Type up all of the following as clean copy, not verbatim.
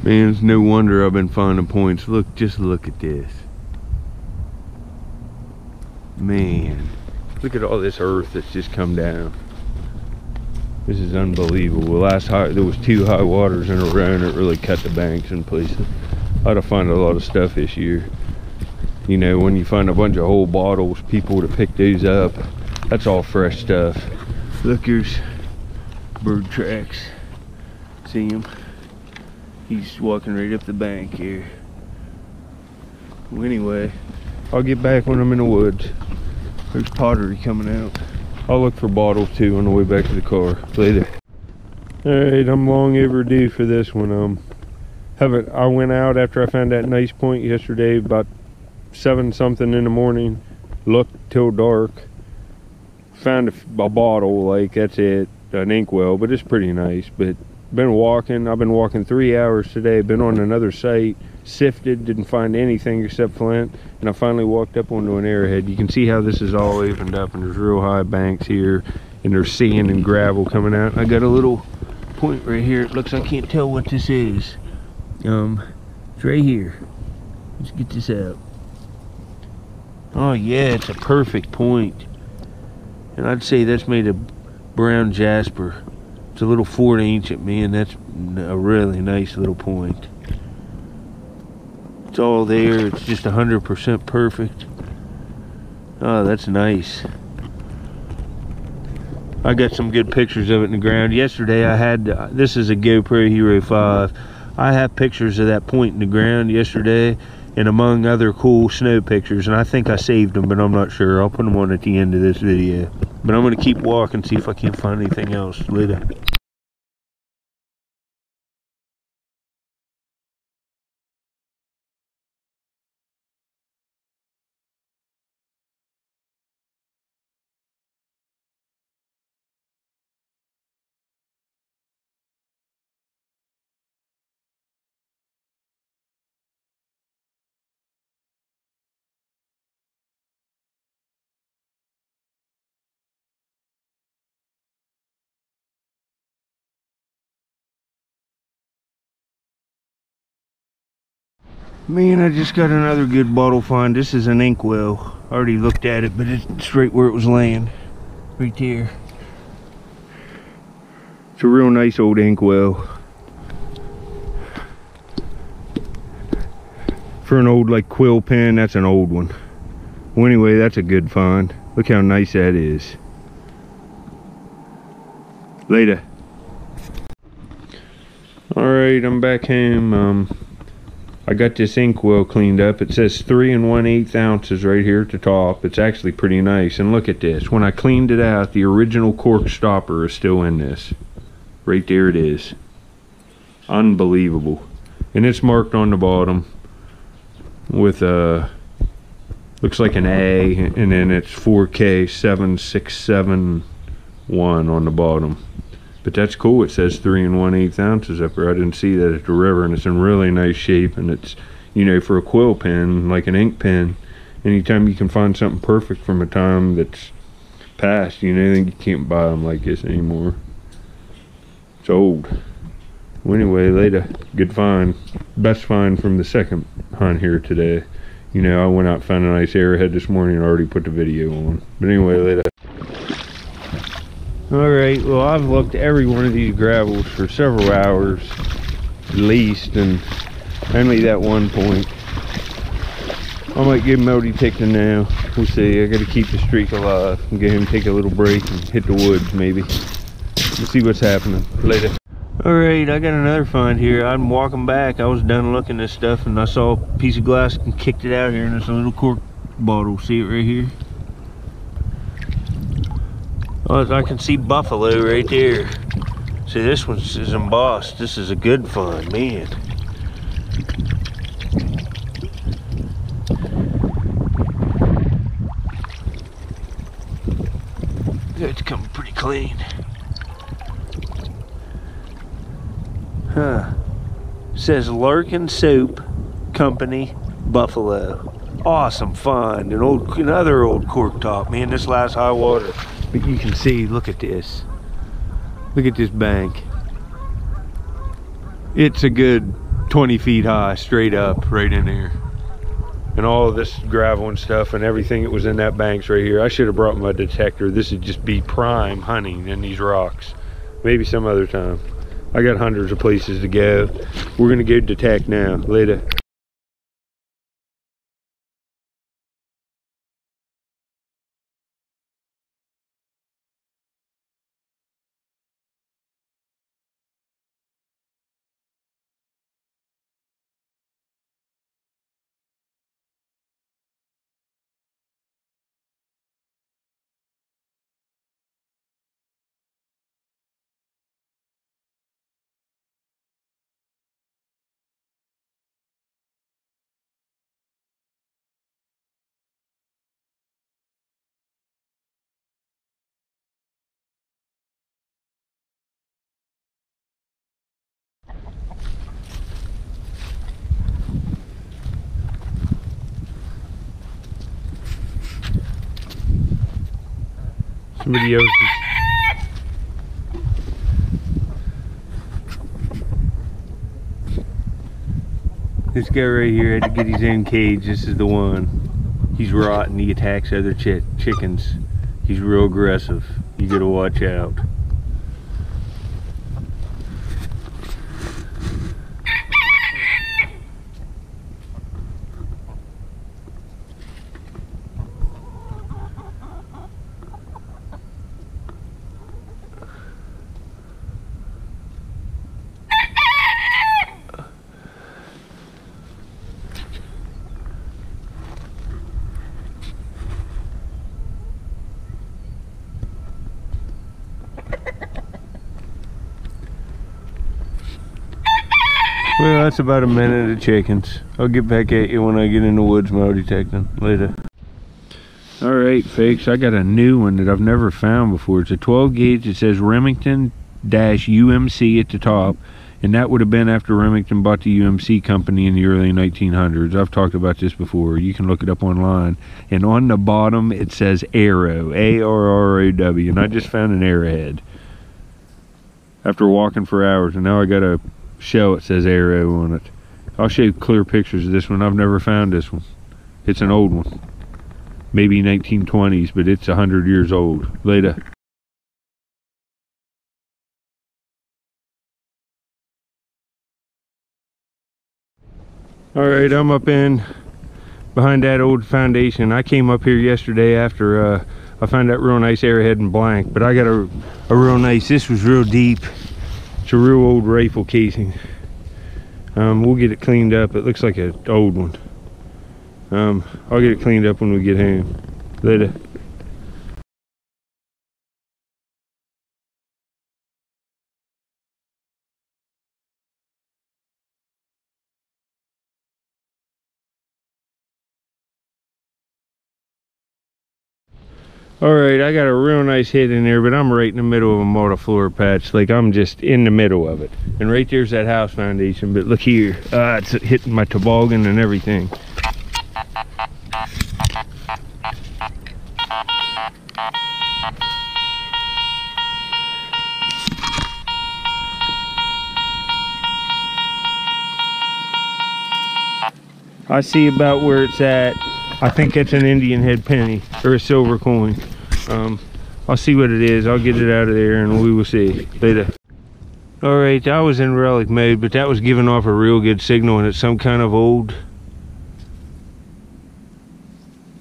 Man, it's no wonder I've been finding points. Look, just look at this. Man, look at all this earth that's just come down. This is unbelievable. There was 2 high waters in a row and it really cut the banks in places. I ought to find a lot of stuff this year. You know, when you find a bunch of old bottles, people would have picked these up. That's all fresh stuff. Look, here's bird tracks. See him? He's walking right up the bank here. Well, anyway, I'll get back when I'm in the woods. There's pottery coming out. I'll look for bottles too on the way back to the car. Later. Alright, I'm long overdue for this one. I went out after I found that nice point yesterday about 7 something in the morning. Looked till dark. Found a bottle, like that's it. An inkwell, but it's pretty nice. But been walking. I've been walking 3 hours today. Been on another site. Sifted, didn't find anything except flint, and I finally walked up onto an arrowhead. You can see how this is all opened up, and there's real high banks here, and there's sand and gravel coming out. I got a little point right here. It looks, I can't tell what this is. It's right here. Let's get this out. Oh yeah, it's a perfect point, and I'd say that's made of brown jasper. It's a little 4 ancient, man. That's a really nice little point. It's all there. It's just 100% perfect. Oh, that's nice. I got some good pictures of it in the ground. Yesterday I had, this is a GoPro Hero 5. I have pictures of that point in the ground yesterday, and among other cool snow pictures, and I think I saved them, but I'm not sure. I'll put them on at the end of this video. But I'm going to keep walking, see if I can't find anything else later. Man, I just got another good bottle find. This is an inkwell. I already looked at it, but it's right where it was laying. Right there. It's a real nice old inkwell. For an old like quill pen, that's an old one. Well, anyway, that's a good find. Look how nice that is. Later. Alright, I'm back home. I got this inkwell cleaned up. It says 3 1/8 ounces right here at the top. It's actually pretty nice. And look at this. When I cleaned it out, the original cork stopper is still in this. Right there it is. Unbelievable. And it's marked on the bottom with looks like an A, and then it's 4K 7671 on the bottom. But that's cool. It says 3 1/8 ounces up there. I didn't see that at the river, and it's in really nice shape. And it's, you know, for a quill pen, like an ink pen, anytime you can find something perfect from a time that's past, you know, you can't buy them like this anymore. It's old. Well, anyway, later. Good find. Best find from the second hunt here today. You know, I went out and found a nice arrowhead this morning and already put the video on. But anyway, later. Alright, well, I've looked at every one of these gravels for several hours at least, and only that one point. I might give Melody picking now. We'll see. I gotta keep the streak alive and get him take a little break and hit the woods maybe. We'll see what's happening. Later. Alright, I got another find here. I'm walking back. I was done looking at this stuff and I saw a piece of glass and kicked it out here, and it's a little cork bottle. See it right here? Oh, I can see buffalo right there. See, this one is embossed. This is a good find, man. It's coming pretty clean. Huh. It says Larkin Soap Company, Buffalo. Awesome find. Another old cork top, man. This last high water. But you can see, look at this. Look at this bank. It's a good 20 feet high, straight up, right in there. And all of this gravel and stuff and everything that was in that bank's right here. I should have brought my detector. This would just be prime hunting in these rocks. Maybe some other time. I got hundreds of places to go. We're gonna go detect now. Later. Somebody else is... This guy right here had to get his own cage. This is the one. He's rotten. He attacks other chickens. He's real aggressive. You gotta watch out. Well, that's about a minute of chickens. I'll get back at you when I get in the woods mow detecting. Later. Alright, folks, I got a new one that I've never found before. It's a 12 gauge. It says Remington-UMC at the top. And that would have been after Remington bought the UMC company in the early 1900s. I've talked about this before. You can look it up online. And on the bottom, it says Arrow. A-R-R-O-W. And I just found an Arrowhead after walking for hours. And now I got a shell that says Arrow on it. I'll show you clear pictures of this one. I've never found this one. It's an old one. Maybe 1920s, but it's 100 years old. Later. Alright, I'm up in behind that old foundation. I came up here yesterday after I found that real nice Arrowhead and blank, but I got a real nice, this was real deep. It's a real old rifle casing. We'll get it cleaned up. It looks like an old one. I'll get it cleaned up when we get home. Later. Alright, I got a real nice hit in there, but I'm right in the middle of a multiflora patch. Like, I'm just in the middle of it. And right there's that house foundation, but look here. It's hitting my toboggan and everything. I see about where it's at. I think it's an Indian head penny or a silver coin. I'll see what it is. I'll get it out of there and we will see later. Alright, I was in relic mode, but that was giving off a real good signal, and it's some kind of old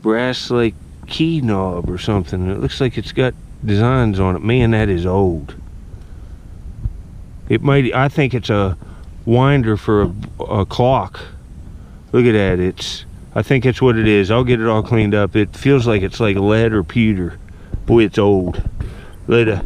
brass like key knob or something. It looks like it's got designs on it. Man, that is old. It might, I think it's a winder for a clock. Look at that. I think that's what it is. I'll get it all cleaned up. It feels like it's like lead or pewter. Boy, it's old. Later.